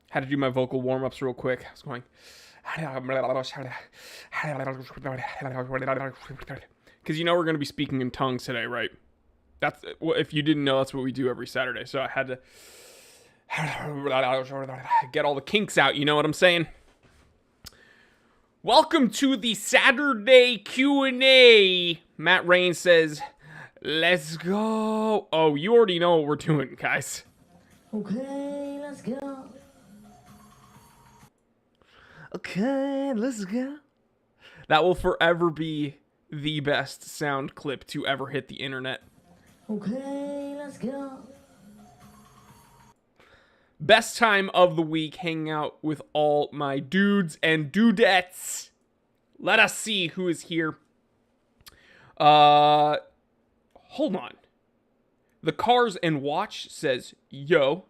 Had to do my vocal warm-ups real quick. I was going... Because you know we're going to be speaking in tongues today, right? That's if you didn't know, that's what we do every Saturday. So I had to get all the kinks out, you know what I'm saying? Welcome to the Saturday Q&A. Matt Rain says, let's go. Oh, you already know what we're doing, guys. Okay, let's go. Okay, let's go. That will forever be the best sound clip to ever hit the internet. Okay, let's go. Best time of the week hanging out with all my dudes and dudettes. Let us see who is here. Hold on. The Cars and Watch says, yo.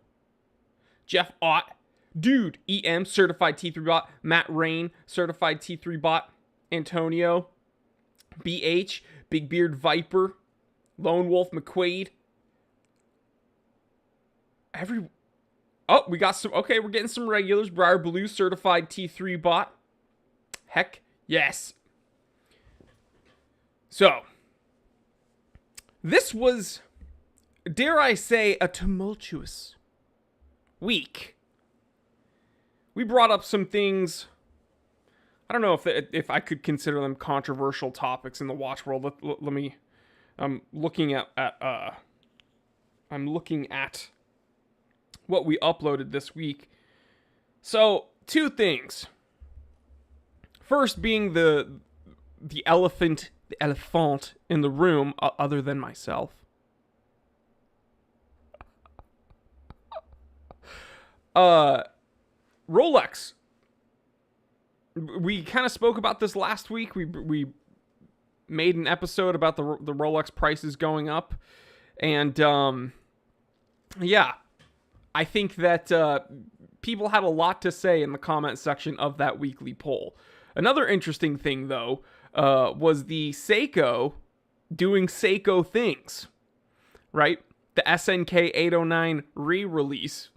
Jeff Ott. Dude, EM, certified T3 bot. Matt Rain, certified T3 bot. Antonio. BH, Big Beard Viper. Lone Wolf McQuaid. Oh, we got some. Okay, we're getting some regulars. Briar Blue, certified T3 bot. Heck yes. So, this was, dare I say, a tumultuous week. We brought up some things. I don't know if I could consider them controversial topics in the watch world. Let me. I'm looking at what we uploaded this week. So, two things. First being the elephant in the room, other than myself. Rolex. We kind of spoke about this last week. We made an episode about the Rolex prices going up, and yeah, I think that people had a lot to say in the comment section of that weekly poll. Another interesting thing, though, was the Seiko doing Seiko things, right? The SNK 809 re-release.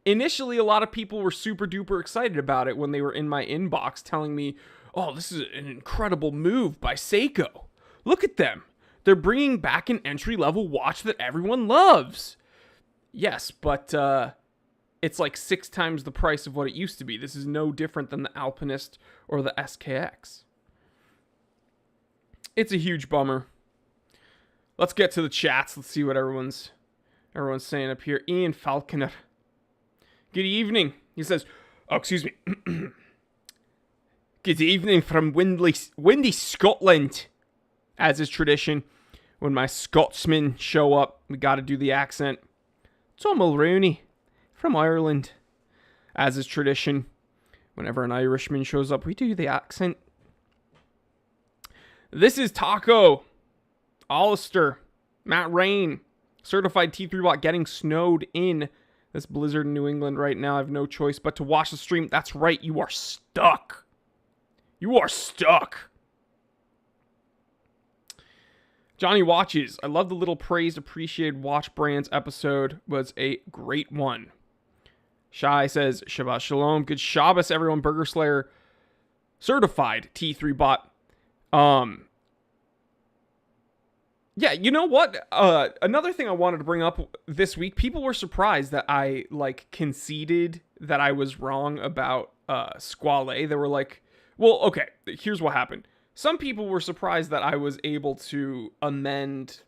Initially, a lot of people were super duper excited about it when they were in my inbox telling me, oh, this is an incredible move by Seiko. Look at them. They're bringing back an entry-level watch that everyone loves. Yes, but it's like 6 times the price of what it used to be. This is no different than the Alpinist or the SKX. It's a huge bummer. Let's get to the chats. Let's see what everyone's saying up here. Ian Falconer. Good evening. He says, oh, excuse me. Good evening from windy Scotland. As is tradition, when my Scotsmen show up, we got to do the accent. Tom Mulrooney from Ireland. As is tradition, whenever an Irishman shows up, we do the accent. This is Taco. Alistair. Matt Rain. Certified T3 bot getting snowed in this blizzard in New England right now. I have no choice but to watch the stream. That's right, you are stuck. You are stuck. Johnny Watches. I love the little praised, appreciated watch brands episode. Was a great one. Shai says, Shabbat Shalom. Good Shabbos, everyone. Burger Slayer. Certified T3 bot. Yeah, you know what? Another thing I wanted to bring up this week, people were surprised that I, conceded that I was wrong about Squale. They were like, well, okay, here's what happened. Some people were surprised that I was able to amend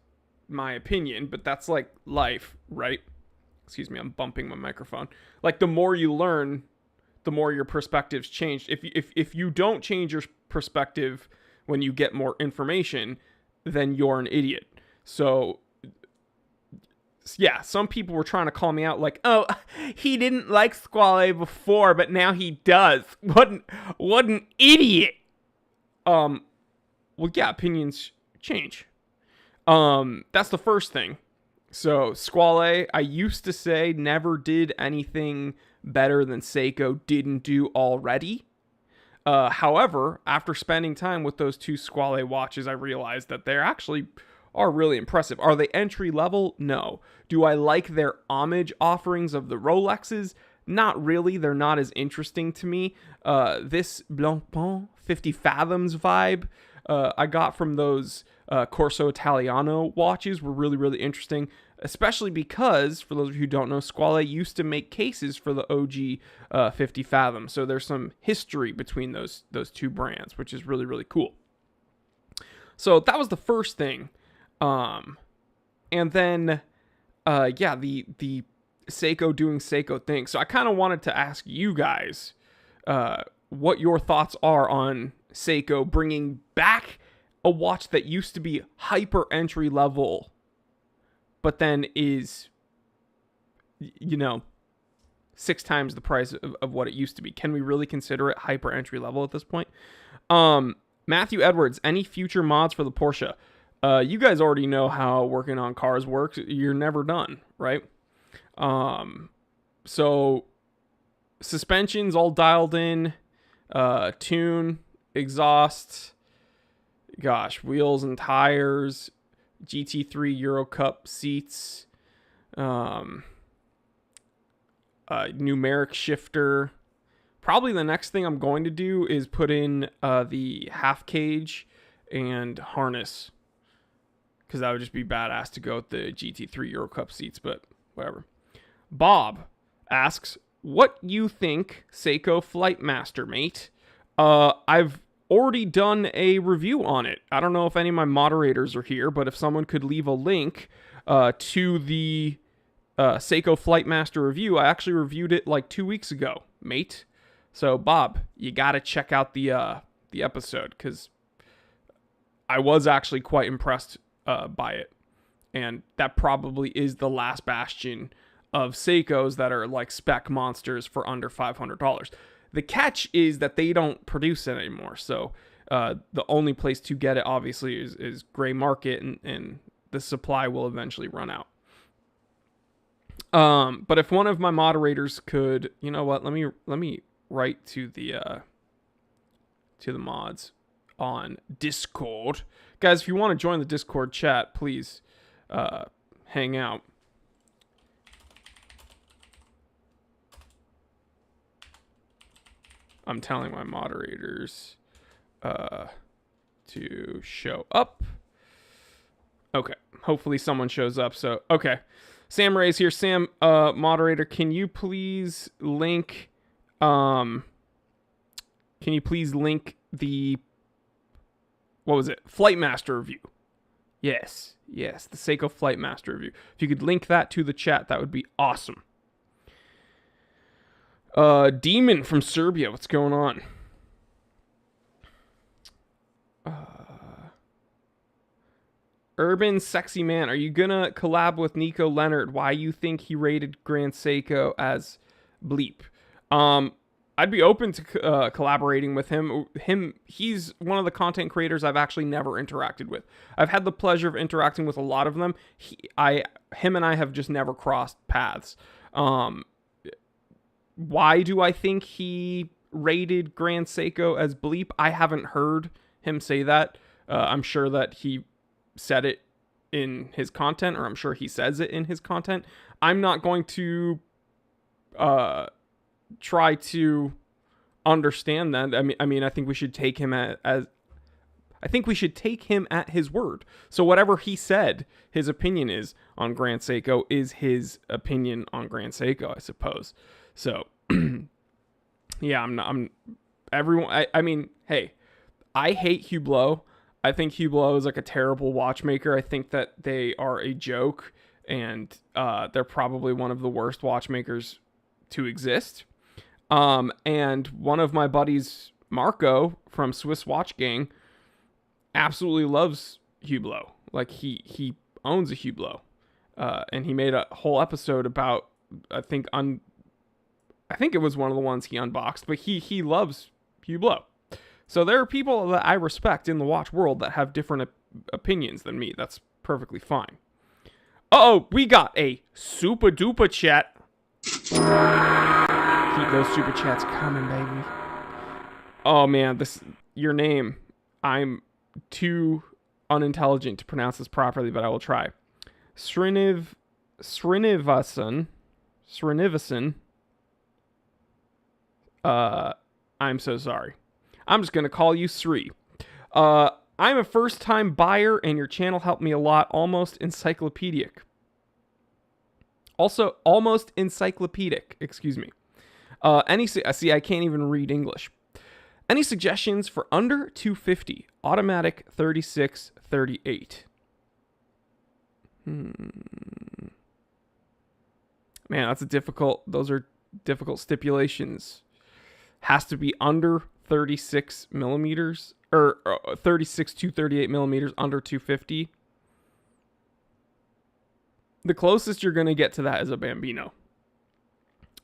my opinion, but that's like life, right? Excuse me, I'm bumping my microphone. Like, the more you learn, the more your perspectives change. If you don't change your perspective when you get more information, then you're an idiot. So, yeah, some people were trying to call me out like, oh, he didn't like Squale before, but now he does. What an idiot. Well, yeah, opinions change. That's the first thing. So, Squale, I used to say never did anything better than Seiko didn't do already. However, after spending time with those two Squale watches, I realized that they actually are really impressive. Are they entry level? No. Do I like their homage offerings of the Rolexes? Not really. They're not as interesting to me. This Blancpain 50 Fathoms vibe I got from those Corso Italiano watches were really, really interesting, especially because, for those of you who don't know, Squale used to make cases for the OG 50 Fathom. So there's some history between those two brands, which is really, really cool. So that was the first thing. And then, the Seiko doing Seiko thing. So I kind of wanted to ask you guys what your thoughts are on Seiko bringing back a watch that used to be hyper entry level, but then is, 6 times the price of what it used to be. Can we really consider it hyper entry level at this point? Matthew Edwards, any future mods for the Porsche? You guys already know how working on cars works. You're never done, right? So suspension's all dialed in, tune, exhaust, wheels and tires, GT3 Euro Cup seats, numeric shifter. Probably the next thing I'm going to do is put in the half cage and harness, because that would just be badass to go with the GT3 Euro Cup seats, but whatever. Bob asks, what you think Seiko Flightmaster, mate? I've already done a review on it. I don't know if any of my moderators are here, but if someone could leave a link to the Seiko Flightmaster review, I actually reviewed it like 2 weeks ago, mate. So Bob, you gotta check out the episode, because I was actually quite impressed by it, and that probably is the last bastion of Seikos that are like spec monsters for under $500. The catch is that they don't produce it anymore, so the only place to get it obviously is gray market, and the supply will eventually run out. But if one of my moderators could, you know what, let me write to the mods on Discord. Guys, if you want to join the Discord chat, please hang out. I'm telling my moderators to show up. Okay, hopefully someone shows up. So, okay. Sam Ray's here. Sam, moderator, can you please link the, what was it? Flightmaster review. Yes, the Seiko Flightmaster review. If you could link that to the chat, that would be awesome. Demon from Serbia, what's going on? Urban Sexy Man, are you gonna collab with Nico Leonard? Why you think he rated Grand Seiko as bleep? I'd be open to collaborating with him. He's one of the content creators I've actually never interacted with. I've had the pleasure of interacting with a lot of them. Him and I have just never crossed paths. Why do I think he rated Grand Seiko as bleep? I haven't heard him say that. I'm sure that he said it in his content, or I'm sure he says it in his content. I'm not going to try to understand that. I mean, I think we should take him I think we should take him at his word. So whatever he said, his opinion is on Grand Seiko is his opinion on Grand Seiko, I suppose. So, yeah, I mean, hey, I hate Hublot. I think Hublot is like a terrible watchmaker. I think that they are a joke, and they're probably one of the worst watchmakers to exist. And one of my buddies, Marco from Swiss Watch Gang, absolutely loves Hublot. Like he owns a Hublot, and he made a whole episode about, I think it was one of the ones he unboxed, but he loves Hublot. So there are people that I respect in the watch world that have different opinions than me. That's perfectly fine. Uh-oh, we got a super duper chat. Keep those super chats coming, baby. Oh man, your name. I'm too unintelligent to pronounce this properly, but I will try. Srinivasan. I'm so sorry. I'm just going to call you Sri. I'm a first-time buyer, and your channel helped me a lot. Almost encyclopedic. Also, almost encyclopedic. Excuse me. See, I can't even read English. Any suggestions for under 250 automatic 3638? Man, that's a difficult. Those are difficult stipulations. Has to be under 36 millimeters or 36 to 38 millimeters, under 250. The closest you're going to get to that is a Bambino.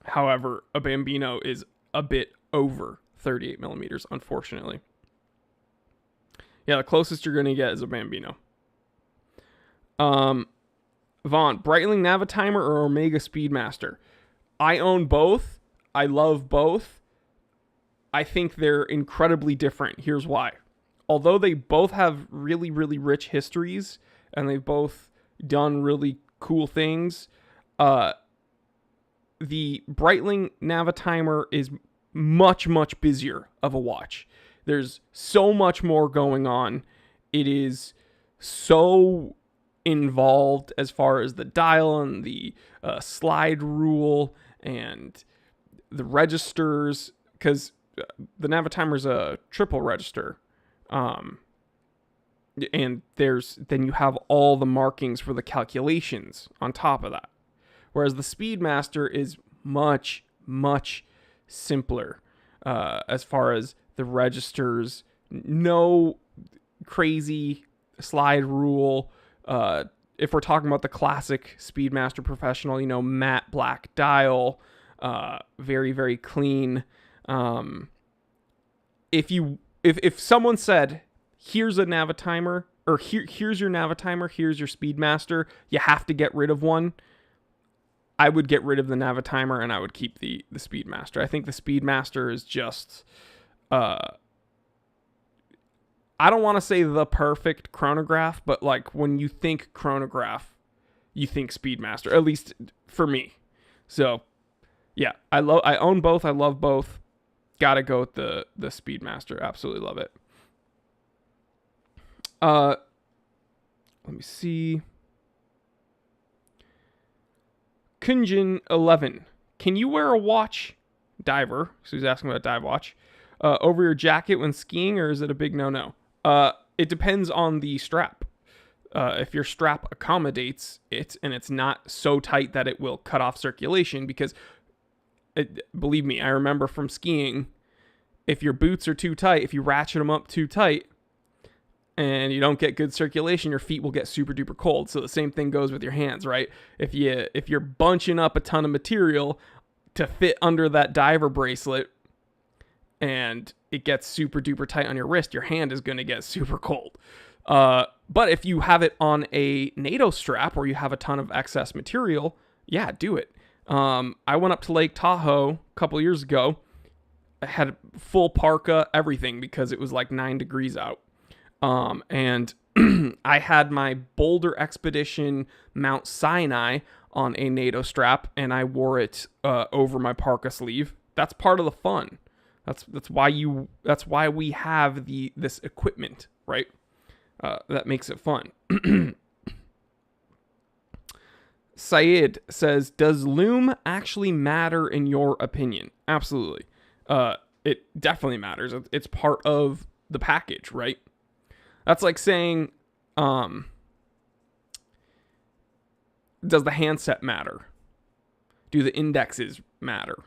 However, a Bambino is a bit over 38 millimeters, unfortunately. Yeah, the closest you're going to get is a Bambino. Vaughn, Breitling Navitimer or Omega Speedmaster? I own both. I love both. I think they're incredibly different. Here's why. Although they both have really, really rich histories, and they've both done really cool things, the Breitling Navitimer is much, much busier of a watch. There's so much more going on. It is so involved as far as the dial and the slide rule and the registers, because the Navitimer is a triple register. And then you have all the markings for the calculations on top of that. Whereas the Speedmaster is much, much simpler as far as the registers. No crazy slide rule. If we're talking about the classic Speedmaster Professional, matte black dial, very, very clean. If someone said, here's a Navitimer, or here's your Navitimer, here's your Speedmaster, you have to get rid of one, I would get rid of the Navitimer and I would keep the Speedmaster. I think the Speedmaster is just, I don't want to say the perfect chronograph, but like when you think chronograph, you think Speedmaster, at least for me. So yeah, I own both. I love both. Gotta go with the Speedmaster. Absolutely love it. Let me see. Kunjin 11. Can you wear a watch, diver? So he's asking about a dive watch, over your jacket when skiing, or is it a big no-no? It depends on the strap. If your strap accommodates it and it's not so tight that it will cut off circulation, because believe me, I remember from skiing, if your boots are too tight, if you ratchet them up too tight and you don't get good circulation, your feet will get super duper cold. So the same thing goes with your hands, right? If you're bunching up a ton of material to fit under that diver bracelet and it gets super duper tight on your wrist, your hand is going to get super cold. But if you have it on a NATO strap where you have a ton of excess material, yeah, do it. I went up to Lake Tahoe a couple years ago. I had full parka, everything, because it was like 9 degrees out. And I had my Boulder Expedition Mount Sinai on a NATO strap, and I wore it over my parka sleeve. That's part of the fun. That's why we have this equipment, right? That makes it fun. Syed says, does Loom actually matter in your opinion? Absolutely. It definitely matters. It's part of the package, right? That's like saying, does the handset matter? Do the indexes matter?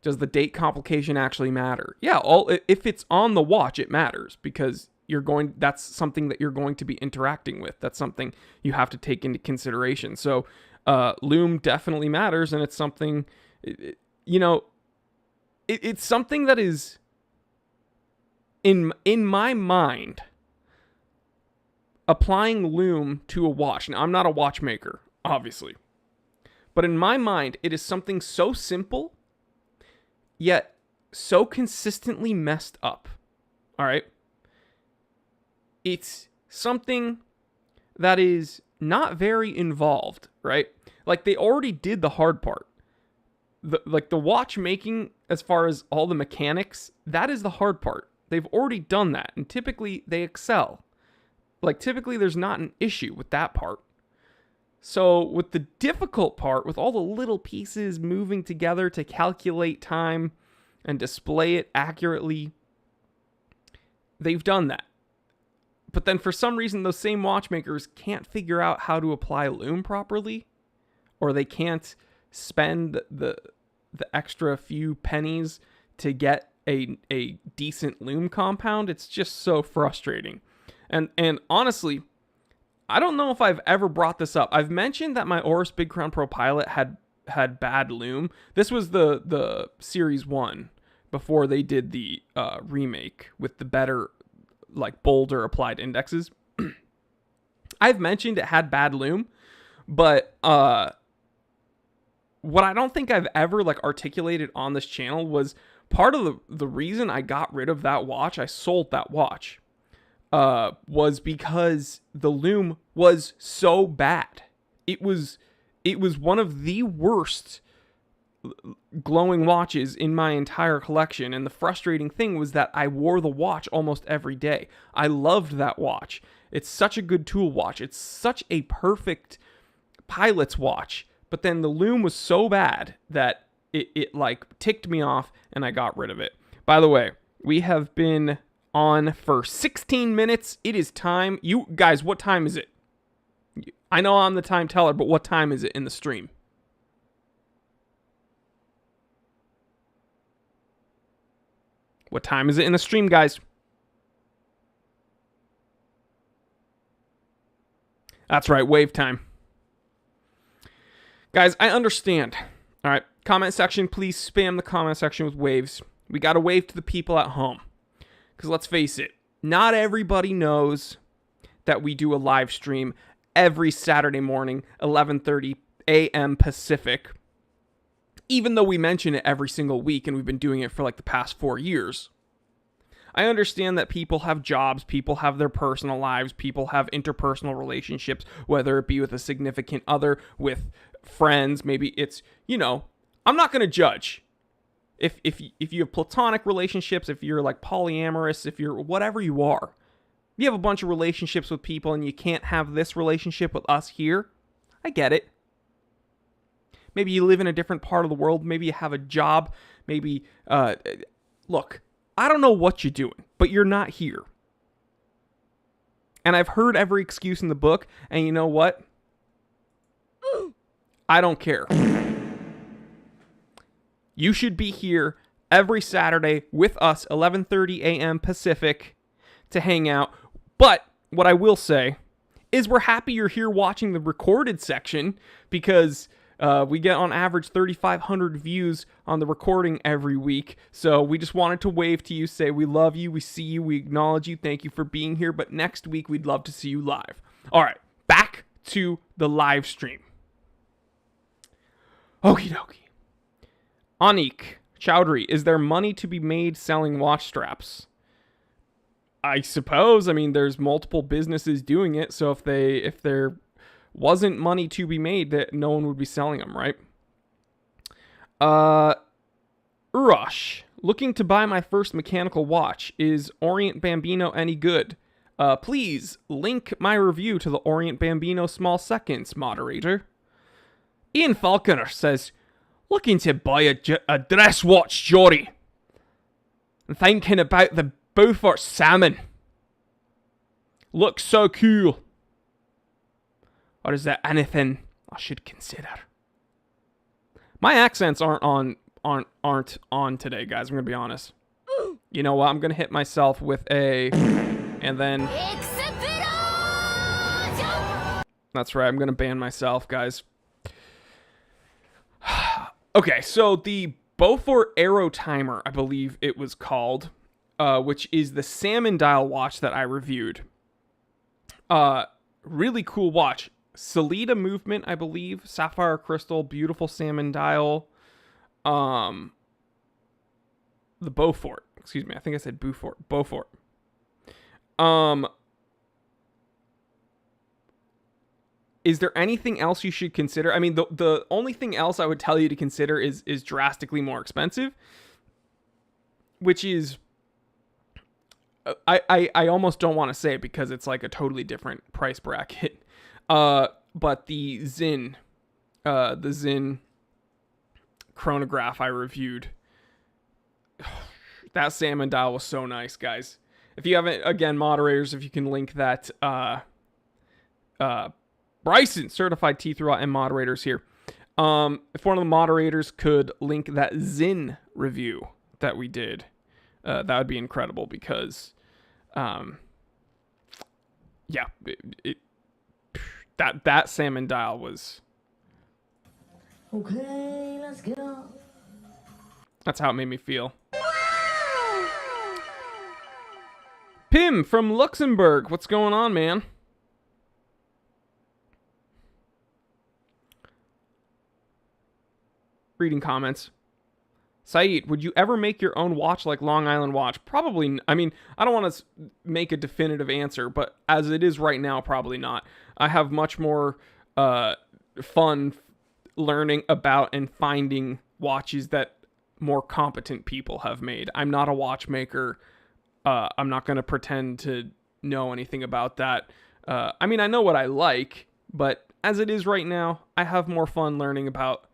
Does the date complication actually matter? Yeah, if it's on the watch, it matters, because that's something that you're going to be interacting with. That's something you have to take into consideration. So, Loom definitely matters, and it's something, it's something that is in my mind. Applying Loom to a watch. Now, I'm not a watchmaker, obviously, but in my mind, it is something so simple, yet so consistently messed up. All right. It's something that is not very involved, right? Like, they already did the hard part. The watchmaking as far as all the mechanics, that is the hard part. They've already done that, and typically they excel. Like, typically there's not an issue with that part. So with the difficult part, with all the little pieces moving together to calculate time and display it accurately, they've done that. But then for some reason, those same watchmakers can't figure out how to apply Loom properly, or they can't spend the extra few pennies to get a decent Loom compound. It's just so frustrating. And honestly, I don't know if I've ever brought this up. I've mentioned that my Oris Big Crown Pro Pilot had bad Loom. This was the Series 1 before they did the remake with the better, like, bolder applied indexes. I've mentioned it had bad Loom, but what I don't think I've ever, like, articulated on this channel was part of the reason I got rid of that watch, I sold that watch, was because the Loom was so bad. It was one of the worst glowing watches in my entire collection, and the frustrating thing was that I wore the watch almost every day. I loved that watch. It's such a good tool watch. It's such a perfect pilot's watch, but then the Loom was so bad that it like ticked me off, and I got rid of it. By the way, we have been on for 16 minutes. It is time. You guys, what time is it? I know I'm the time teller, but what time is it in the stream? What time is it in the stream, guys? That's right, wave time. Guys, I understand. All right, comment section, please spam the comment section with waves. We got to wave to the people at home. Because let's face it, not everybody knows that we do a live stream every Saturday morning, 11:30 a.m. Pacific. Even though we mention it every single week, and we've been doing it for like the past 4 years. I understand that people have jobs, people have their personal lives, people have interpersonal relationships, whether it be with a significant other, with friends, maybe it's, you know, I'm not going to judge. If you have platonic relationships, if you're like polyamorous, if you're whatever you are, you have a bunch of relationships with people and you can't have this relationship with us here, I get it. Maybe you live in a different part of the world, maybe you have a job, maybe, look, I don't know what you're doing, but you're not here. And I've heard every excuse in the book, and you know what? I don't care. You should be here every Saturday with us, 11:30 a.m. Pacific, to hang out. But what I will say is we're happy you're here watching the recorded section, because we get on average 3,500 views on the recording every week. So we just wanted to wave to you, say we love you, we see you, we acknowledge you, thank you for being here. But next week, we'd love to see you live. All right, back to the live stream. Okie dokie. Anik Chowdhury, is there money to be made selling watch straps? I suppose. I mean, there's multiple businesses doing it. So if there wasn't money to be made, that no one would be selling them, right? Urush, looking to buy my first mechanical watch. Is Orient Bambino any good? Please link my review to the Orient Bambino Small Seconds, moderator. Ian Falconer says, looking to buy a dress watch, Jory. And thinking about the Beaufort Salmon. Looks so cool. Or is there anything I should consider? My accents aren't on today, guys. I'm gonna be honest. You know what? I'm gonna hit myself with a, and then. That's right. I'm gonna ban myself, guys. Okay, so the Beaufort Aero Timer, I believe it was called, which is the salmon dial watch that I reviewed. Really cool watch. Salida movement, I believe. Sapphire crystal, beautiful salmon dial. The Beaufort. Excuse me, I think I said Beaufort. Beaufort. Is there anything else you should consider? I mean, the only thing else I would tell you to consider is drastically more expensive. which is I almost don't want to say it because it's like a totally different price bracket. But the Zin chronograph I reviewed, that salmon dial was so nice, guys. If you haven't, again, moderators, if you can link that, Bryson, certified T3 and moderators here. If one of the moderators could link that Zin review that we did, that would be incredible because, yeah, that salmon dial was. Okay, let's go. That's how it made me feel. Pim from Luxembourg, what's going on, man? Reading comments. Saeed, would you ever make your own watch like Long Island Watch? Probably. I mean, I don't want to make a definitive answer, but as it is right now, probably not. I have much more fun learning about and finding watches that more competent people have made. I'm not a watchmaker. I'm not going to pretend to know anything about that. I mean, I know what I like, but as it is right now, I have more fun learning about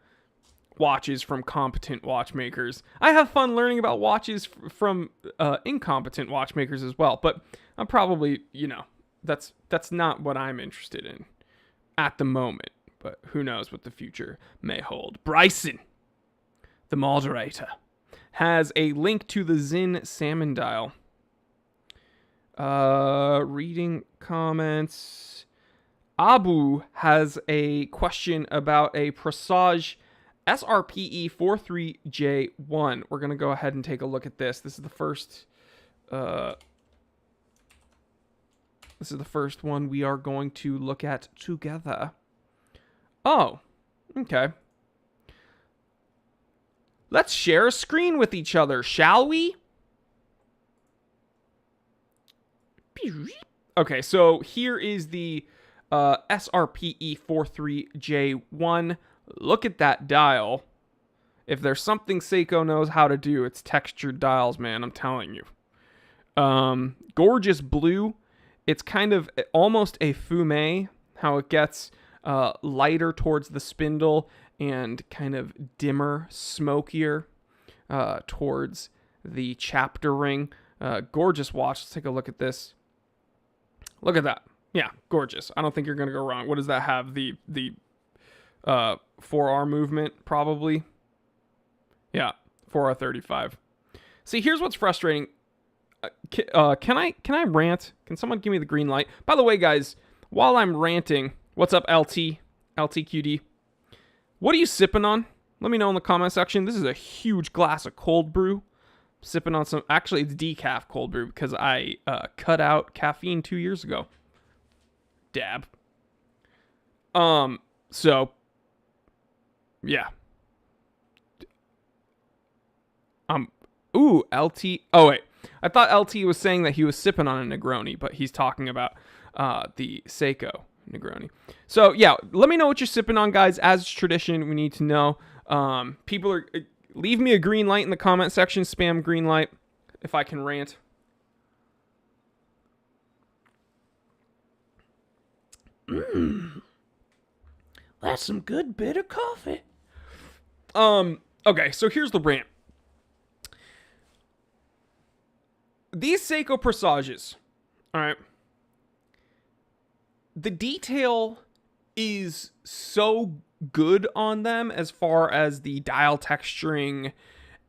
watches from competent watchmakers. I have fun learning about watches from incompetent watchmakers as well, but I'm probably, that's not what I'm interested in at the moment, but who knows what the future may hold. Bryson, the moderator, has a link to the Zin salmon dial. Reading comments. Abu has a question about a Presage SRPE 43J1. We're going to go ahead and take a look at this. This is the first one we are going to look at together. Oh, okay. Let's share a screen with each other, shall we? Okay, so here is the SRPE 43J1. Look at that dial. If there's something Seiko knows how to do, it's textured dials, man. I'm telling you. Gorgeous blue. It's kind of almost a fume, how it gets lighter towards the spindle and kind of dimmer, smokier towards the chapter ring. Gorgeous watch. Let's take a look at this. Look at that. Yeah, gorgeous. I don't think you're going to go wrong. What does that have? The 4R movement, probably. Yeah, 4R35. See, here's what's frustrating. Can I rant? Can someone give me the green light? By the way, guys, while I'm ranting, what's up, LTQD? What are you sipping on? Let me know in the comment section. This is a huge glass of cold brew. Sipping on some, actually it's decaf cold brew because I cut out caffeine 2 years ago. Dab. So yeah. Ooh, LT. Oh wait, I thought LT was saying that he was sipping on a Negroni, but he's talking about the Seiko Negroni. So yeah, let me know what you're sipping on, guys. As is tradition, we need to know. People are. Leave me a green light in the comment section. Spam green light if I can rant. That's some good bitter coffee. Okay, so here's the rant. These Seiko Presages, all right, the detail is so good on them as far as the dial texturing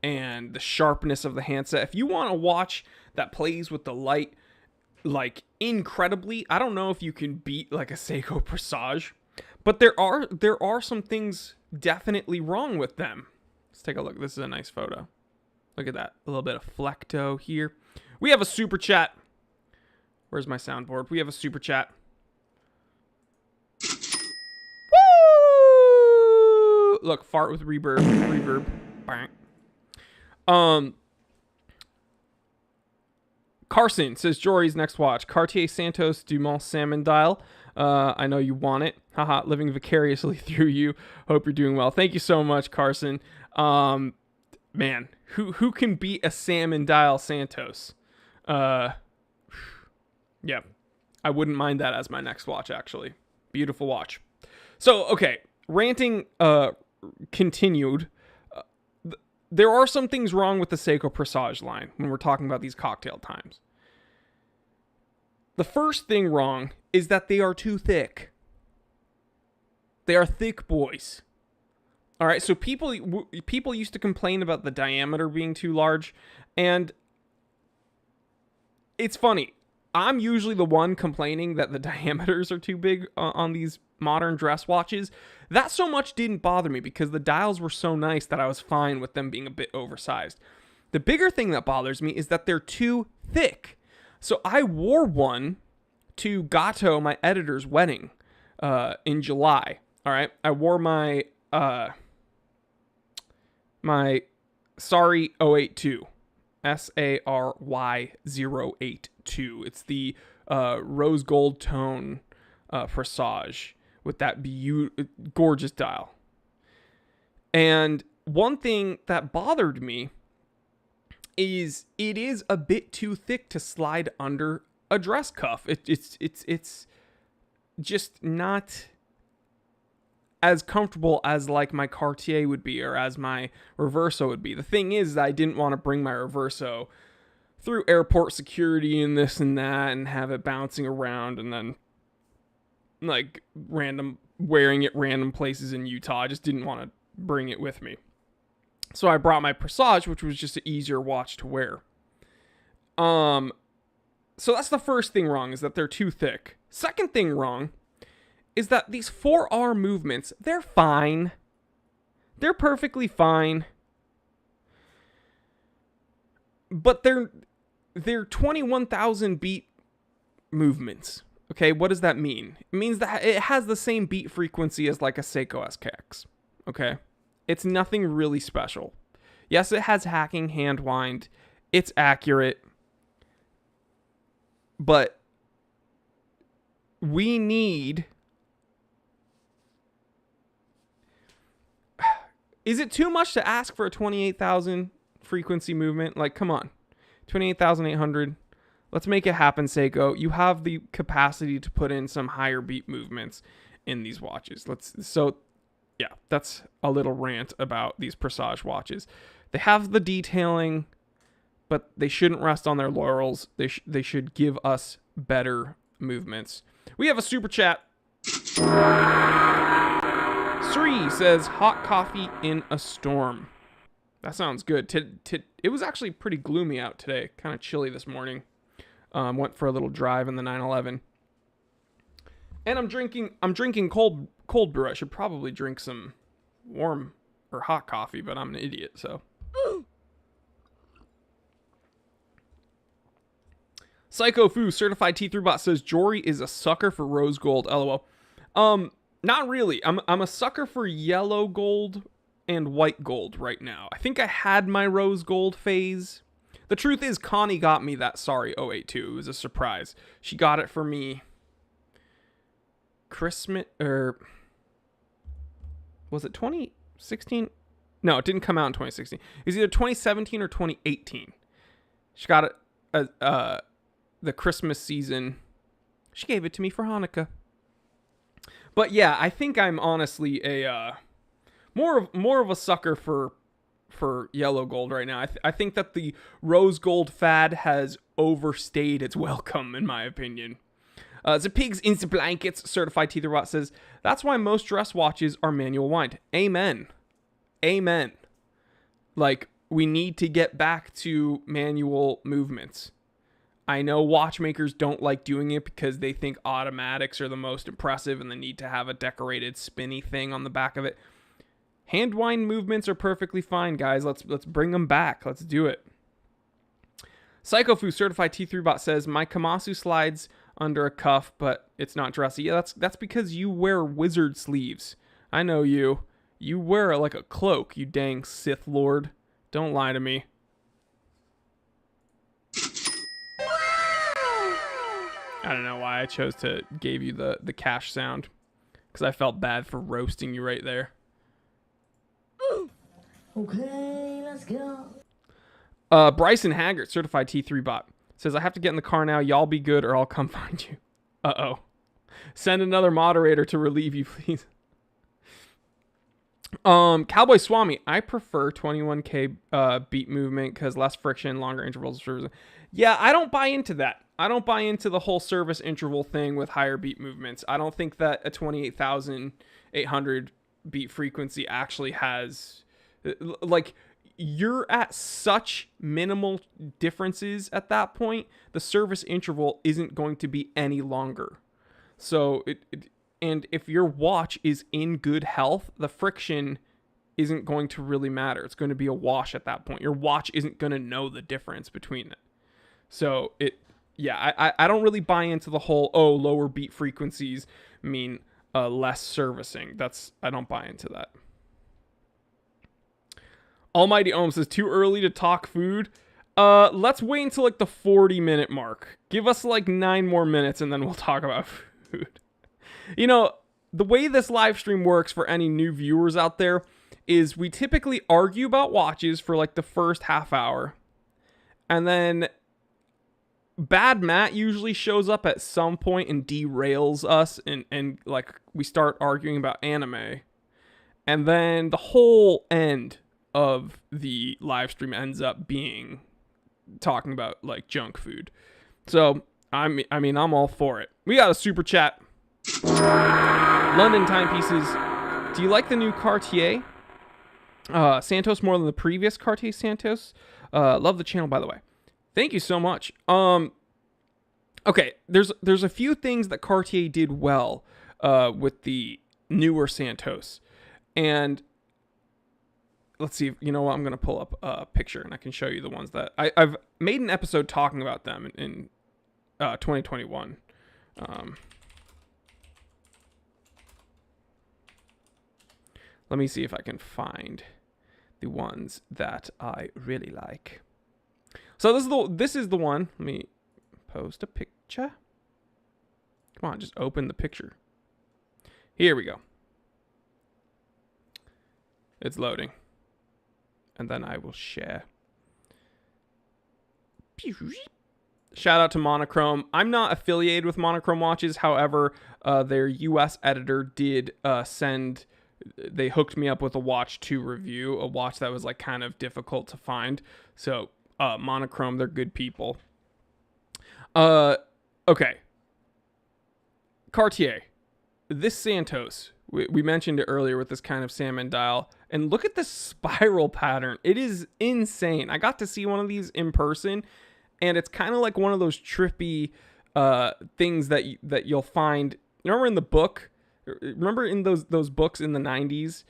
and the sharpness of the handset. If you want a watch that plays with the light like incredibly, I don't know if you can beat like a Seiko Presage, but there are some things definitely wrong with them. Let's take a look. This is a nice photo. Look at that. A little bit of flecto here. We have a super chat. Where's my soundboard? We have a super chat. Woo! Look, fart with reverb. Bang. Carson says Jory's next watch. Cartier Santos Dumont Salmon Dial. I know you want it. Haha, living vicariously through you. Hope you're doing well. Thank you so much, Carson. Man, who can beat a salmon dial Santos? Yeah, I wouldn't mind that as my next watch, actually. Beautiful watch. So, okay, ranting continued. There are some things wrong with the Seiko Presage line when we're talking about these cocktail times. The first thing wrong is that they are too thick. They are thick boys. All right, so people used to complain about the diameter being too large, and it's funny. I'm usually the one complaining that the diameters are too big on these modern dress watches. That so much didn't bother me because the dials were so nice that I was fine with them being a bit oversized. The bigger thing that bothers me is that they're too thick. So I wore one to Gatto, my editor's wedding, in July. All right, I wore my Sari 082, SARY 082. It's the rose gold tone Presage with that gorgeous dial. And one thing that bothered me is it is a bit too thick to slide under a dress cuff. It's just not as comfortable as like my Cartier would be or as my Reverso would be. The thing is that I didn't want to bring my Reverso through airport security and this and that and have it bouncing around and then like wearing it random places in Utah. I just didn't want to bring it with me. So I brought my Presage, which was just an easier watch to wear. So that's the first thing wrong, is that they're too thick. Second thing wrong is that these 4R movements, they're fine. They're perfectly fine. But they're 21,000 beat movements. Okay, what does that mean? It means that it has the same beat frequency as like a Seiko SKX. Okay? It's nothing really special. Yes, it has hacking hand wind. It's accurate. But we need... Is it too much to ask for a 28,000 frequency movement? Like, come on. 28,800. Let's make it happen, Seiko. You have the capacity to put in some higher beat movements in these watches. Yeah, that's a little rant about these Presage watches. They have the detailing, but they shouldn't rest on their laurels. They should give us better movements. We have a super chat. Sri says, hot coffee in a storm. That sounds good. It was actually pretty gloomy out today. Kind of chilly this morning. Went for a little drive in the 911. And I'm drinking cold brew. I should probably drink some warm or hot coffee, but I'm an idiot, so. Psycho Fu, certified T3 bot, says Jory is a sucker for rose gold. LOL. Not really. I'm a sucker for yellow gold and white gold right now. I think I had my rose gold phase. The truth is, Connie got me that Sari 082. It was a surprise. She got it for me Christmas, or was it 2016? No, it didn't come out in 2016. It was either 2017 or 2018. She got it the Christmas season. She gave it to me for Hanukkah. But yeah, I think I'm honestly a more of a sucker for yellow gold right now. I think that the rose gold fad has overstayed its welcome, in my opinion. The Pigs Insta Blankets certified Teetherbot says, that's why most dress watches are manual wind. Amen. Amen. Like, we need to get back to manual movements. I know watchmakers don't like doing it because they think automatics are the most impressive and they need to have a decorated spinny thing on the back of it. Hand wind movements are perfectly fine, guys. Let's bring them back. Let's do it. Psychofu certified T3 bot says, my Kamasu slides under a cuff, but it's not dressy. Yeah, that's because you wear wizard sleeves. I know you. You wear it like a cloak, you dang Sith Lord. Don't lie to me. I don't know why I chose to give you the cash sound, because I felt bad for roasting you right there. Okay, let's go. Bryson Haggart, certified T3 bot, says, I have to get in the car now. Y'all be good or I'll come find you. Uh-oh. Send another moderator to relieve you, please. Cowboy Swami, I prefer 21K beat movement because less friction, longer intervals. Yeah, I don't buy into that. I don't buy into the whole service interval thing with higher beat movements. I don't think that a 28,800 beat frequency actually has, like, you're at such minimal differences at that point. The service interval isn't going to be any longer. So and if your watch is in good health, the friction isn't going to really matter. It's going to be a wash at that point. Your watch isn't going to know the difference between it. So I don't really buy into the whole, lower beat frequencies mean less servicing. I don't buy into that. Almighty Ohm says, too early to talk food. Let's wait until like the 40-minute mark. Give us like 9 more minutes and then we'll talk about food. You know, the way this live stream works for any new viewers out there is we typically argue about watches for like the first half hour. And then Bad Matt usually shows up at some point and derails us and like we start arguing about anime. And then the whole end of the live stream ends up being talking about like junk food. So I mean I'm all for it. We got a super chat. London Timepieces. Do you like the new Cartier Santos more than the previous Cartier Santos? Love the channel, by the way. Thank you so much. Okay, there's a few things that Cartier did well with the newer Santos. And let's see, you know what, I'm going to pull up a picture and I can show you the ones that I've made an episode talking about them in 2021. Let me see if I can find the ones that I really like. So this is the one. Let me post a picture. Come on, just open the picture. Here we go. It's loading. And then I will share. Shout out to Monochrome. I'm not affiliated with Monochrome watches. However, their US editor did they hooked me up with a watch to review, a watch that was like kind of difficult to find. So Monochrome, they're good people. Okay. Cartier. This Santos, we mentioned it earlier with this kind of salmon dial. And look at this spiral pattern. It is insane. I got to see one of these in person. And it's kind of like one of those trippy things that you'll find. Remember in the book? Remember in those books in the 90s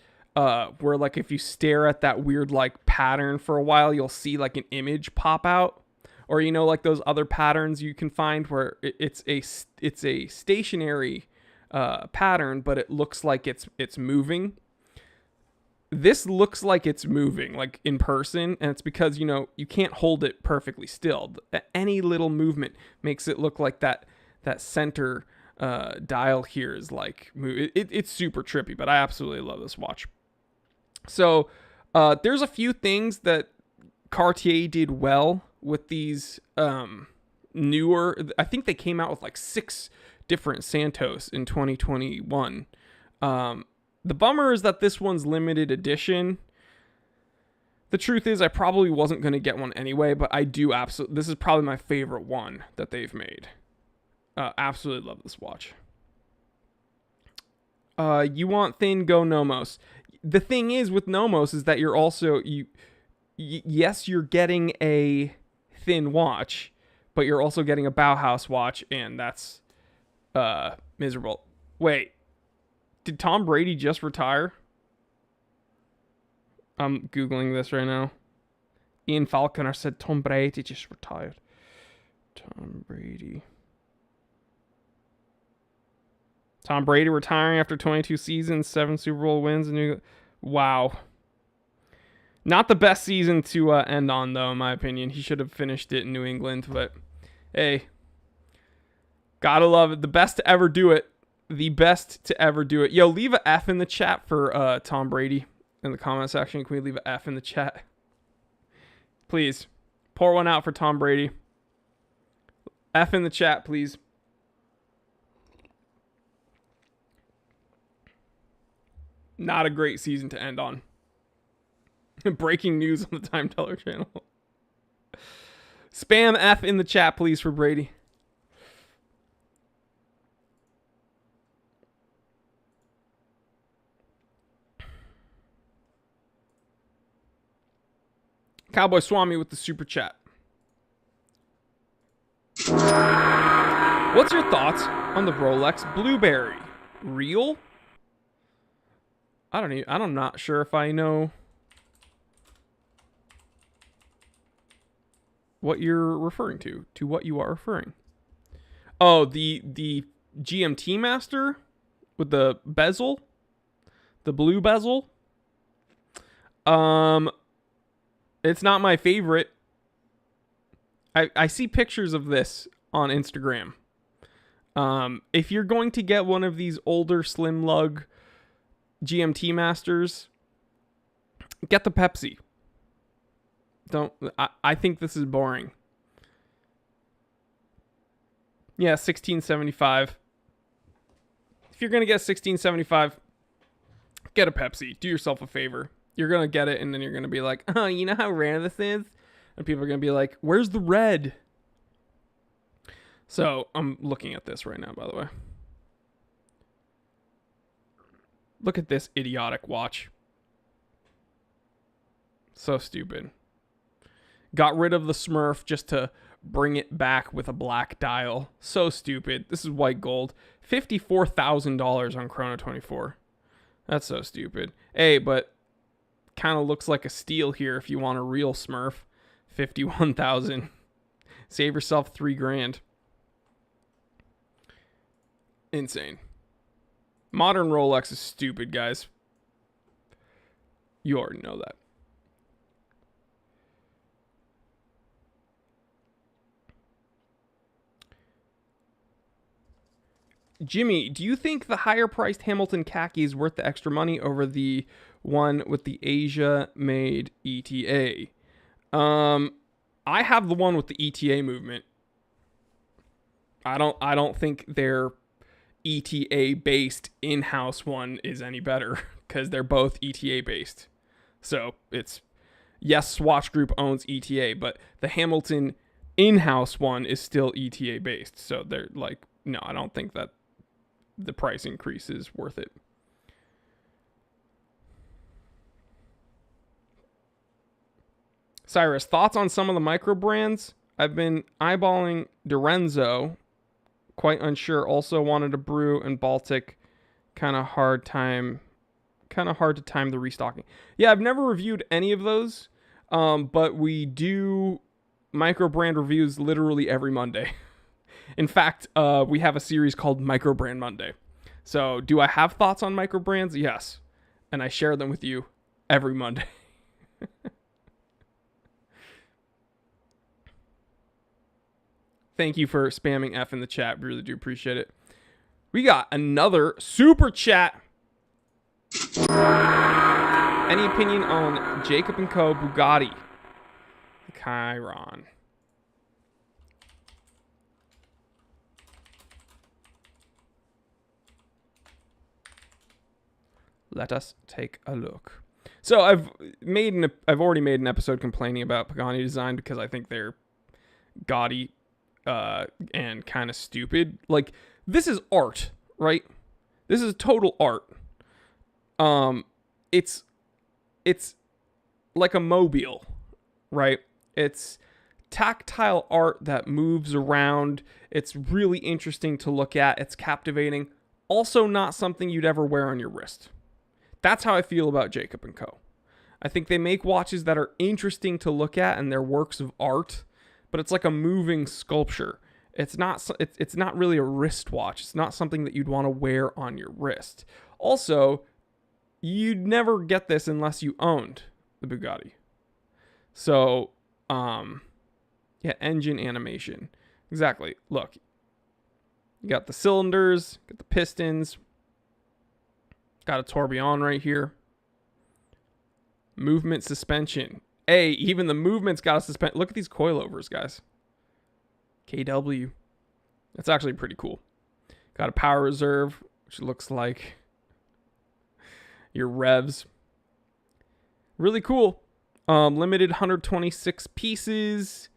where like if you stare at that weird like pattern for a while, you'll see like an image pop out? Or, you know, like those other patterns you can find where it's a stationary pattern, but it looks like it's moving. This looks like it's moving, like in person, and it's because, you know, you can't hold it perfectly still. Any little movement makes it look like that center dial here is like it's super trippy, but I absolutely love this watch. So there's a few things that Cartier did well with these newer. I think they came out with like 6 different Santos in 2021. The bummer is that this one's limited edition. The truth is I probably wasn't going to get one anyway, but I do absolutely, this is probably my favorite one that they've made. Absolutely love this watch. You want thin, go Nomos. The thing is with Nomos is that you're also, yes, you're getting a thin watch, but you're also getting a Bauhaus watch, and that's miserable. Wait. Did Tom Brady just retire? I'm Googling this right now. Ian Falconer said Tom Brady just retired. Tom Brady retiring after 22 seasons, 7 Super Bowl wins. Wow. Not the best season to end on, though, in my opinion. He should have finished it in New England, but hey. Gotta love it. The best to ever do it. The best to ever do it. Yo, leave a F in the chat for Tom Brady in the comment section. Can we leave a F in the chat? Please. Pour one out for Tom Brady. F in the chat, please. Not a great season to end on. Breaking news on the Time Teller channel. Spam F in the chat, please, for Brady. Cowboy Swami with the super chat. What's your thoughts on the Rolex Blueberry? Real? I'm not sure if I know what you're referring to what you are referring. Oh, the GMT Master with the bezel, the blue bezel. It's not my favorite. I see pictures of this on Instagram. If you're going to get one of these older slim lug GMT Masters, get the Pepsi. I think this is boring. Yeah, 1675. If you're going to get 1675, get a Pepsi. Do yourself a favor. You're going to get it, and then you're going to be like, oh, you know how rare this is? And people are going to be like, where's the red? So, I'm looking at this right now, by the way. Look at this idiotic watch. So stupid. Got rid of the Smurf just to bring it back with a black dial. So stupid. This is white gold. $54,000 on Chrono 24. That's so stupid. Hey, but kind of looks like a steal here if you want a real Smurf. 51,000. Save yourself $3,000. Insane. Modern Rolex is stupid, guys. You already know that. Jimmy, do you think the higher priced Hamilton Khaki is worth the extra money over the one with the Asia made ETA? I have the one with the ETA movement. I don't think their ETA based in-house one is any better because they're both ETA based. So it's, yes, Swatch Group owns ETA, but the Hamilton in-house one is still ETA based. So they're like, no, I don't think that the price increase is worth it. Cyrus, thoughts on some of the micro brands? I've been eyeballing Dorenzo, quite unsure. Also wanted a Brew and Baltic, kind of hard to time the restocking. Yeah, I've never reviewed any of those, but we do micro brand reviews literally every Monday. In fact, we have a series called Micro Brand Monday. So, do I have thoughts on micro brands? Yes, and I share them with you every Monday. Thank you for spamming F in the chat. Really do appreciate it. We got another super chat. Any opinion on Jacob & Co. Bugatti? Chiron. Let us take a look. So I've already made an episode complaining about Pagani design because I think they're gaudy and kind of stupid. Like, this is art, right? This is total art. It's like a mobile, right? It's tactile art that moves around. It's really interesting to look at. It's captivating. Also not something you'd ever wear on your wrist. That's how I feel about Jacob & Co. I think they make watches that are interesting to look at and they're works of art, but it's like a moving sculpture. It's not really a wristwatch. It's not something that you'd want to wear on your wrist. Also, you'd never get this unless you owned the Bugatti. So, yeah, engine animation. Exactly. Look, you got the cylinders, got the pistons, got a tourbillon right here. Movement suspension. Hey, even the movement's got to suspend. Look at these coilovers, guys. KW. That's actually pretty cool. Got a power reserve, which looks like your revs. Really cool. Limited 126 pieces.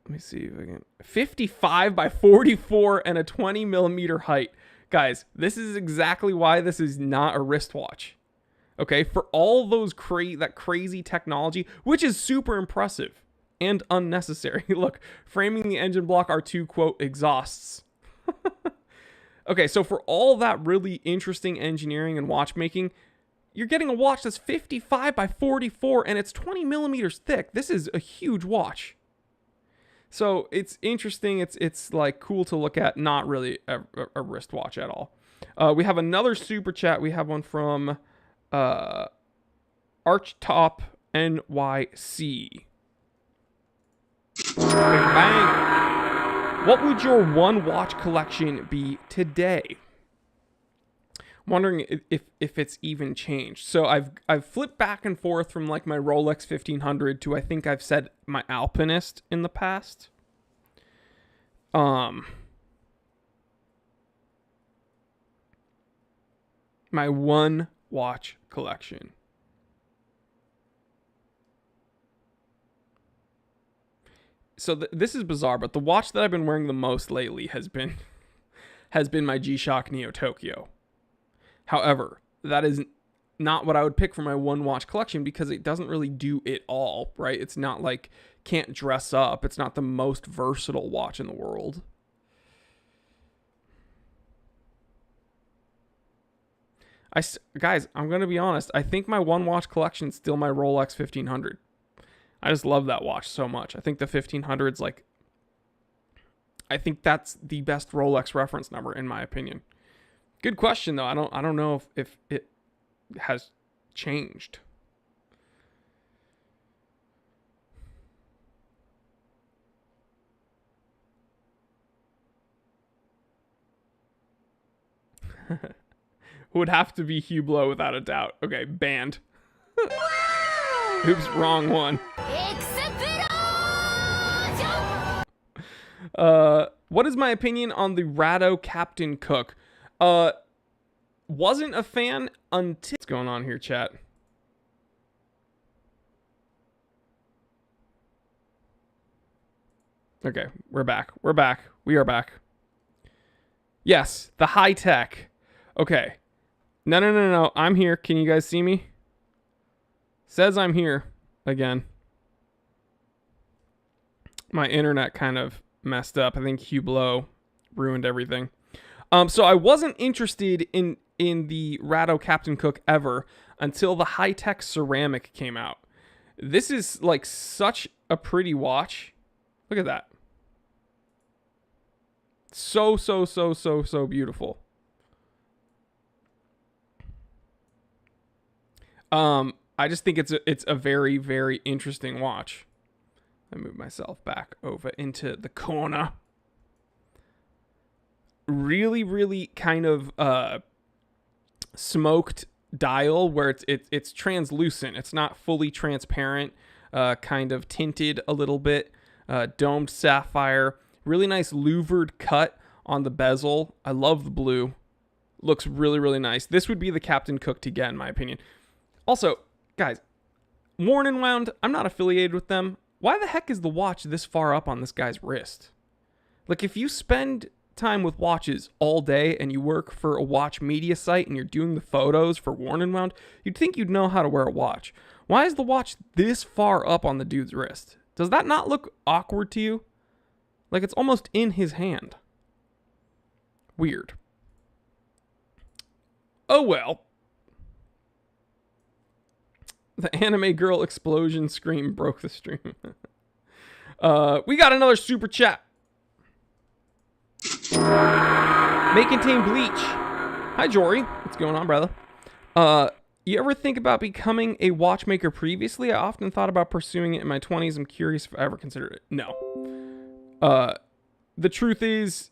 Let me see if I can. 55 by 44 and a 20 millimeter height. Guys, this is exactly why this is not a wristwatch. Okay, for all those that crazy technology, which is super impressive and unnecessary. Look, framing the engine block are two, quote, exhausts. Okay, so for all that really interesting engineering and watchmaking, you're getting a watch that's 55 by 44 and it's 20 millimeters thick. This is a huge watch. So it's interesting. It's like cool to look at. Not really a wristwatch at all. We have another super chat. We have one from Archtop NYC. Bang, bang. What would your one watch collection be today? Wondering if it's even changed. So I've flipped back and forth from like my Rolex 1500 to I think I've said my Alpinist in the past. My one watch collection. So this is bizarre, but the watch that I've been wearing the most lately has been my G-Shock Neo Tokyo. However, that is not what I would pick for my one watch collection because it doesn't really do it all, right? It's not like can't dress up. It's not the most versatile watch in the world. Guys, I'm going to be honest. I think my one watch collection is still my Rolex 1500. I just love that watch so much. I think the 1500's like, I think that's the best Rolex reference number in my opinion. Good question though. I don't know if it has changed. Would have to be Hublot without a doubt. Okay, banned. Oops, wrong one. What is my opinion on the Ratto Captain Cook? Wasn't a fan until... What's going on here, chat? Okay, we're back. We're back. We are back. Yes, the high tech. Okay. No. I'm here. Can you guys see me? Says I'm here again. My internet kind of messed up. I think Hublot ruined everything. So I wasn't interested in the Ratto Captain Cook ever until the high-tech ceramic came out. This is like such a pretty watch. Look at that. So beautiful. I just think it's a very, very interesting watch. I move myself back over into the corner. Really kind of smoked dial where it's translucent. It's not fully transparent. Kind of tinted a little bit. Domed sapphire. Really nice louvered cut on the bezel. I love the blue. Looks really nice. This would be the Captain Cook to get in my opinion. Also, guys, Worn and Wound, I'm not affiliated with them. Why the heck is the watch this far up on this guy's wrist? Like, if you spend time with watches all day and you work for a watch media site and you're doing the photos for Worn and Wound, you'd think you'd know how to wear a watch. Why is the watch this far up on the dude's wrist? Does that not look awkward to you? Like, it's almost in his hand. Weird. Oh well. The anime girl explosion scream broke the stream. We got another super chat. May contain bleach. Hi, Jory. What's going on, brother? You ever think about becoming a watchmaker previously? I often thought about pursuing it in my 20s. I'm curious if I ever considered it. No. The truth is,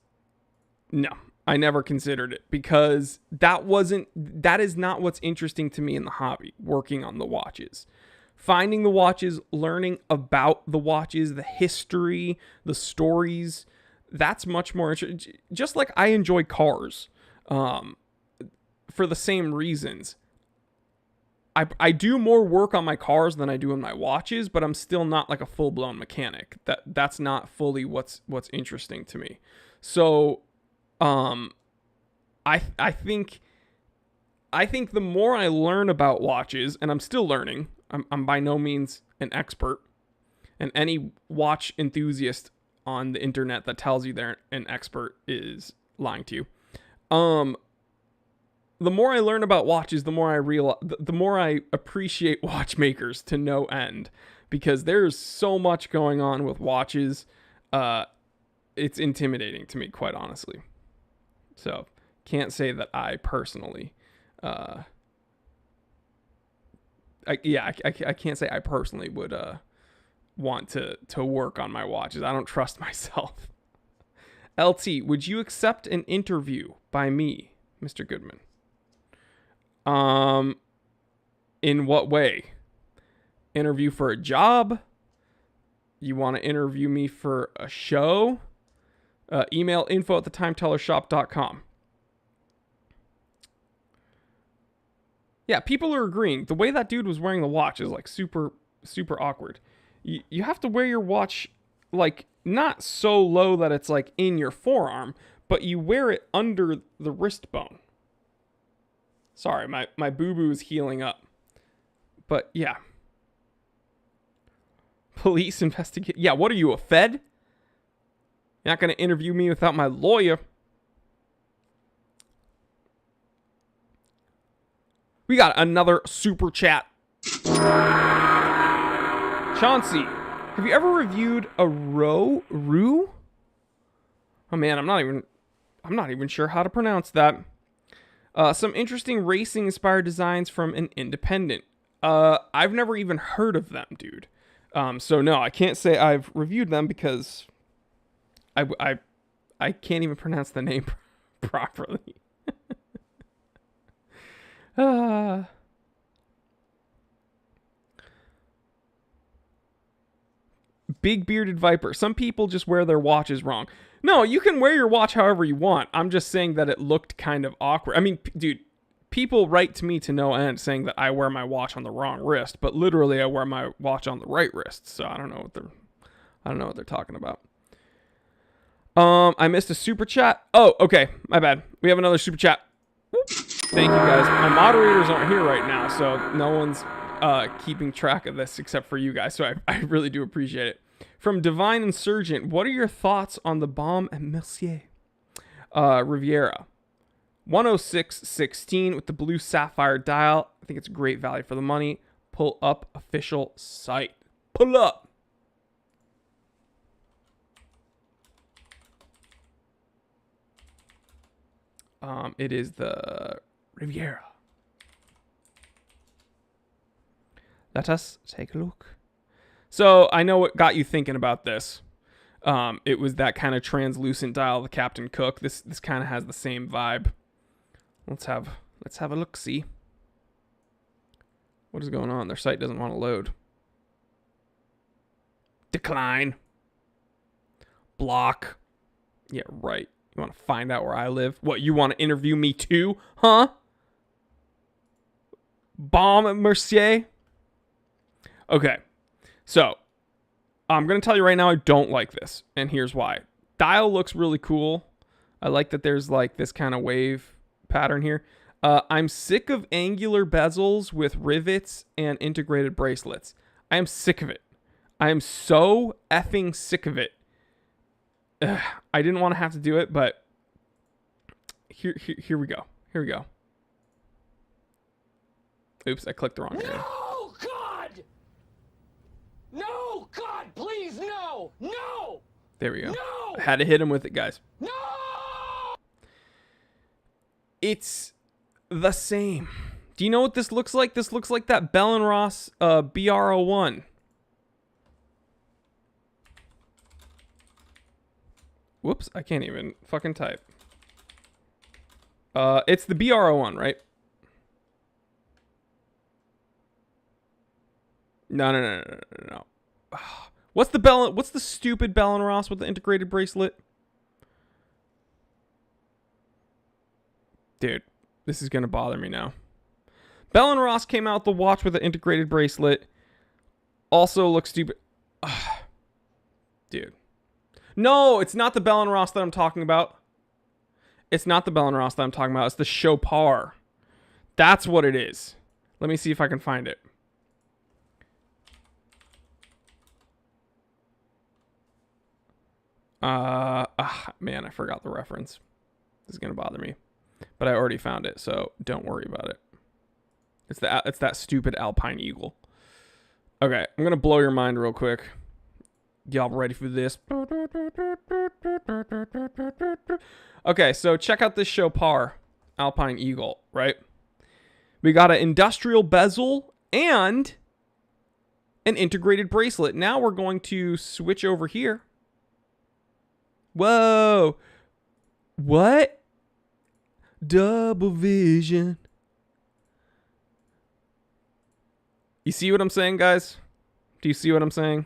no. I never considered it because that is not what's interesting to me in the hobby, working on the watches. Finding the watches, learning about the watches, the history, the stories, that's much more interesting. Just like I enjoy cars for the same reasons. I do more work on my cars than I do on my watches, but I'm still not like a full-blown mechanic. That's not fully what's interesting to me. So I think the more I learn about watches, and I'm still learning, I'm by no means an expert, and any watch enthusiast on the internet that tells you they're an expert is lying to you. The more I learn about watches, the more I appreciate watchmakers to no end, because there's so much going on with watches. It's intimidating to me, quite honestly. So can't say that I personally, I can't say I personally would want to work on my watches. I don't trust myself. LT, would you accept an interview by me, Mr. Goodman? In what way? Interview for a job? You want to interview me for a show? Email info@theTimeTellerShop.com. Yeah, people are agreeing. The way that dude was wearing the watch is like super, super awkward. You have to wear your watch like not so low that it's like in your forearm, but you wear it under the wrist bone. Sorry, my boo-boo is healing up. But yeah. Police investigate. Yeah, what are you, a Fed? You're not going to interview me without my lawyer. We got another super chat. Chauncey, have you ever reviewed a Rue? Oh man, I'm not even sure how to pronounce that. Some interesting racing inspired designs from an independent. I've never even heard of them, dude. So no, I can't say I've reviewed them because I can't even pronounce the name properly. Big bearded viper. Some people just wear their watches wrong. No, you can wear your watch however you want. I'm just saying that it looked kind of awkward. I mean, dude, people write to me to no end saying that I wear my watch on the wrong wrist, but literally I wear my watch on the right wrist. So I don't know what they're talking about. I missed a super chat. Oh, okay, my bad. We have another super chat. Whoop. Thank you guys. My moderators aren't here right now, so no one's keeping track of this except for you guys. So I really do appreciate it. From Divine Insurgent, what are your thoughts on the Baume & Mercier Riviera? 106.16 with the blue sapphire dial. I think it's a great value for the money. Pull up official site. Pull up. It is the Riviera. Let us take a look. So I know what got you thinking about this. It was that kind of translucent dial, the Captain Cook. This kind of has the same vibe. Let's have a look. See what is going on. Their site doesn't want to load. Decline. Block. Yeah, right. You want to find out where I live? What, you want to interview me too? Huh? Baume & Mercier? Okay. So, I'm going to tell you right now, I don't like this. And here's why. Dial looks really cool. I like that there's like this kind of wave pattern here. I'm sick of angular bezels with rivets and integrated bracelets. I am sick of it. I am so effing sick of it. I didn't want to have to do it, but here we go. Here we go. Oops, I clicked the wrong area. No, God! No, God, please, no! No! There we go. No! I had to hit him with it, guys. No! It's the same. Do you know what this looks like? This looks like that Bell & Ross BR01. Whoops, I can't even fucking type. It's the BR01, right? No. What's the stupid Bell & Ross with the integrated bracelet? Dude, this is going to bother me now. Bell & Ross came out the watch with the integrated bracelet. Also looks stupid. Dude. No, it's not the Bell & Ross that I'm talking about. It's not the Bell & Ross that I'm talking about. It's the Chopard. That's what it is. Let me see if I can find it. Man, I forgot the reference. This is going to bother me. But I already found it, so don't worry about it. It's that stupid Alpine Eagle. Okay, I'm going to blow your mind real quick. Y'all ready for this? Okay, so check out this Chopard Alpine Eagle, right? We got an industrial bezel and an integrated bracelet. Now we're going to switch over here. Whoa. What? Double vision. You see what I'm saying, guys? Do you see what I'm saying?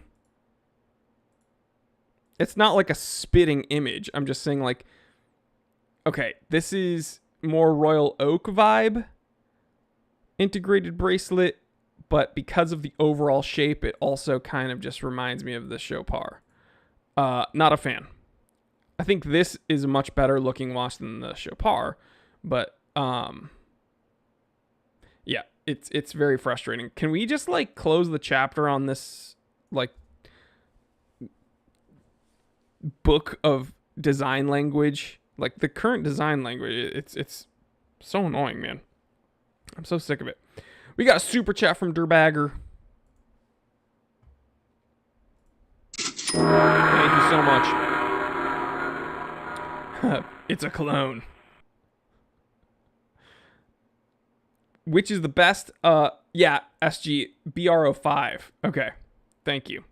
It's not like a spitting image. I'm just saying, like, okay, this is more Royal Oak vibe. Integrated bracelet, but because of the overall shape, it also kind of just reminds me of the Chopard. Not a fan. I think this is a much better looking watch than the Chopard, but yeah, it's very frustrating. Can we just like close the chapter on this like book of design language? Like the current design language, it's so annoying, man. I'm so sick of it. We got a super chat from Durbagger. Thank you so much. It's a clone. Which is the best? Yeah, SG BR05. Okay, thank you.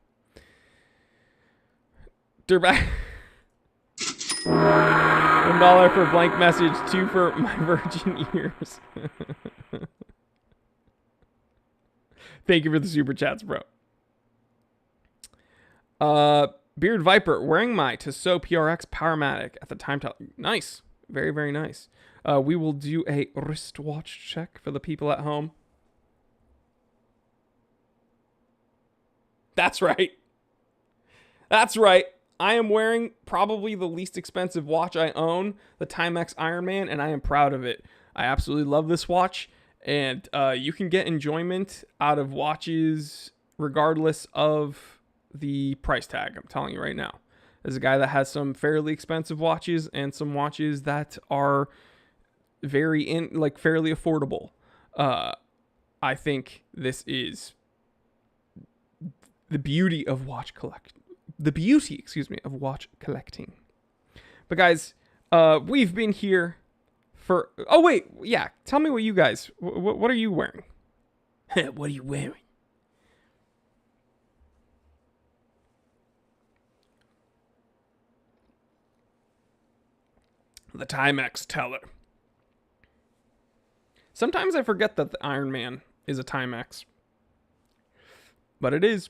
Durbagger. $1 for a blank message, 2 for my virgin ears. Thank you for the super chats, bro. Beard Viper, wearing my Tissot PRX Powermatic at the time. Nice. Very, very nice. We will do a wristwatch check for the people at home. That's right. That's right. I am wearing probably the least expensive watch I own, the Timex Ironman, and I am proud of it. I absolutely love this watch, and you can get enjoyment out of watches regardless of the price tag. I'm telling you right now. As a guy that has some fairly expensive watches and some watches that are fairly affordable, I think this is the beauty of watch collecting. Of watch collecting. But guys, we've been here for... Oh, wait. Yeah. Tell me what you guys... What are you wearing? What are you wearing? The Timex Teller. Sometimes I forget that the Iron Man is a Timex. But it is.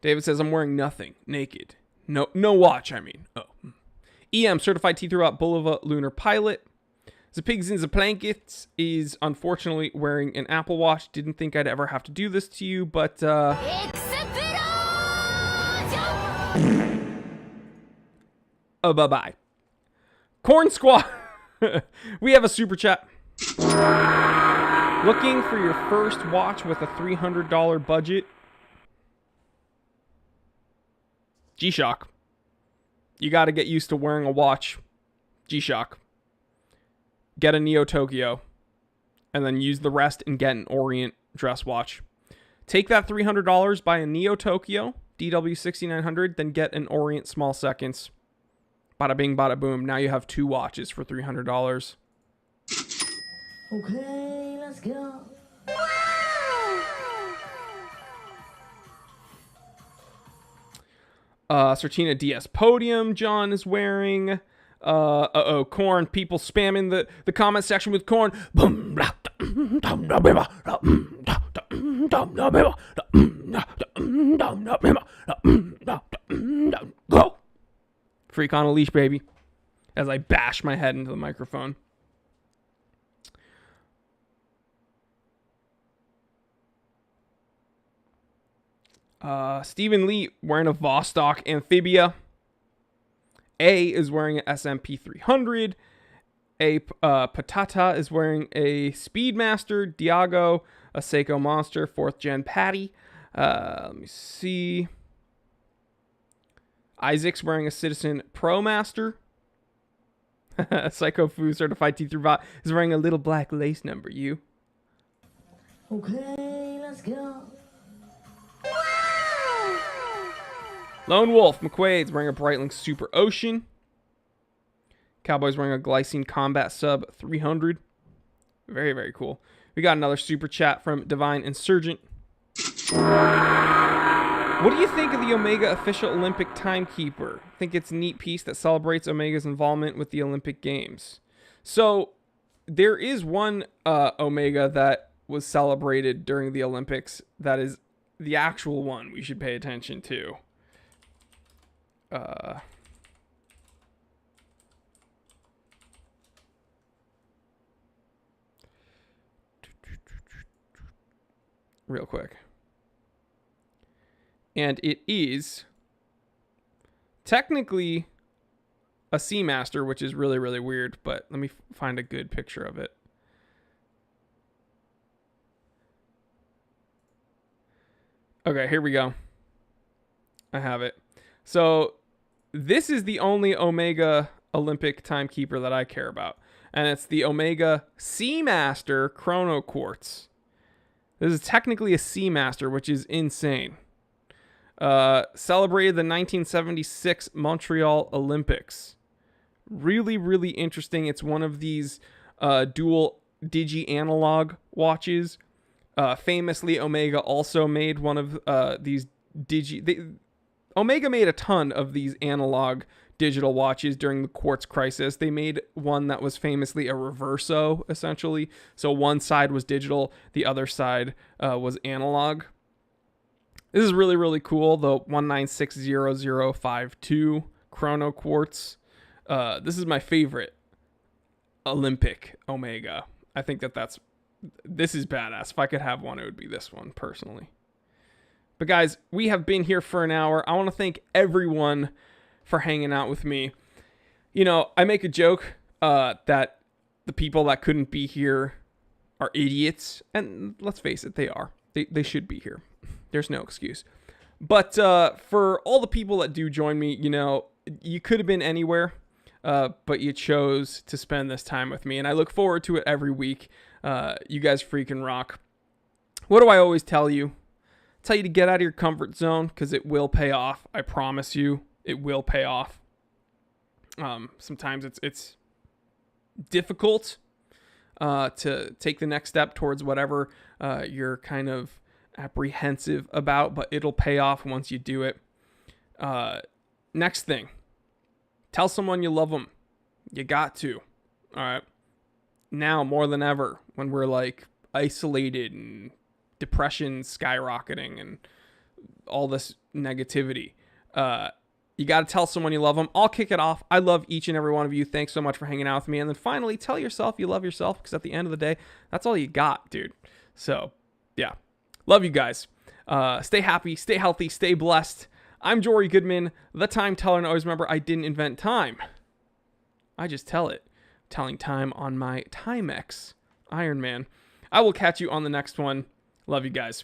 David says, I'm wearing nothing. Naked. No watch, I mean. Oh. EM, certified T-Throughout Bulova Lunar Pilot. The Pigs in the Blankets is unfortunately wearing an Apple Watch. Didn't think I'd ever have to do this to you, but bye-bye. Corn Squad. We have a super chat. Looking for your first watch with a $300 budget? G-Shock. You got to get used to wearing a watch. G-Shock. Get a Neo Tokyo. And then use the rest and get an Orient dress watch. Take that $300, buy a Neo Tokyo DW6900, then get an Orient Small Seconds. Bada bing, bada boom. Now you have two watches for $300. Okay, let's go. Certina DS Podium John is wearing. Corn. People spamming the comment section with corn. Go. Freak on a leash, baby. As I bash my head into the microphone. Stephen Lee wearing a Vostok Amphibia. A is wearing an SMP 300. Patata is wearing a Speedmaster. Diago, a Seiko Monster, 4th gen Patty. Let me see. Isaac's wearing a Citizen Pro Master. Psycho Fu certified T3 bot is wearing a little black lace number. You. Okay, let's go. Lone Wolf McQuaid's wearing a Breitling Super Ocean. Cowboy's wearing a Glycine Combat Sub 300. Very, very cool. We got another super chat from Divine Insurgent. What do you think of the Omega official Olympic timekeeper? Think it's a neat piece that celebrates Omega's involvement with the Olympic Games. So there is one Omega that was celebrated during the Olympics that is the actual one we should pay attention to. Real quick. And it is technically a Seamaster, which is really, really weird, but let me find a good picture of it. Okay, here we go. I have it. So this is the only Omega Olympic timekeeper that I care about. And it's the Omega Seamaster Chrono Quartz. This is technically a Seamaster, which is insane. Celebrated the 1976 Montreal Olympics. Really, really interesting. It's one of these dual digi-analog watches. Famously, Omega also made one of these Omega made a ton of these analog digital watches during the quartz crisis. They made one that was famously a reverso, essentially. So one side was digital, the other side was analog. This is really, really cool. The 19600052 Chrono Quartz. This is my favorite Olympic Omega. I think this is badass. If I could have one, it would be this one, personally. But guys, we have been here for an hour. I want to thank everyone for hanging out with me. You know, I make a joke that the people that couldn't be here are idiots. And let's face it, they are. They should be here. There's no excuse. But for all the people that do join me, you know, you could have been anywhere, but you chose to spend this time with me. And I look forward to it every week. You guys freaking rock. What do I always tell you? Tell you to get out of your comfort zone, because it will pay off. I promise you, it will pay off. Sometimes it's difficult to take the next step towards whatever you're kind of apprehensive about, but it'll pay off once you do it. Next thing, tell someone you love them. You got to. All right. Now more than ever, when we're like isolated and depression skyrocketing and all this negativity, you got to tell someone you love them. I'll kick it off. I love each and every one of you. Thanks so much for hanging out with me. And then finally, tell yourself you love yourself, because at the end of the day, that's all you got, dude. So yeah, love you guys. Stay happy, stay healthy, stay blessed. I'm Jory Goodman, the time teller, and always remember, I didn't invent time. I just tell it. Telling time on my Timex Iron Man. I will catch you on the next one. Love you guys.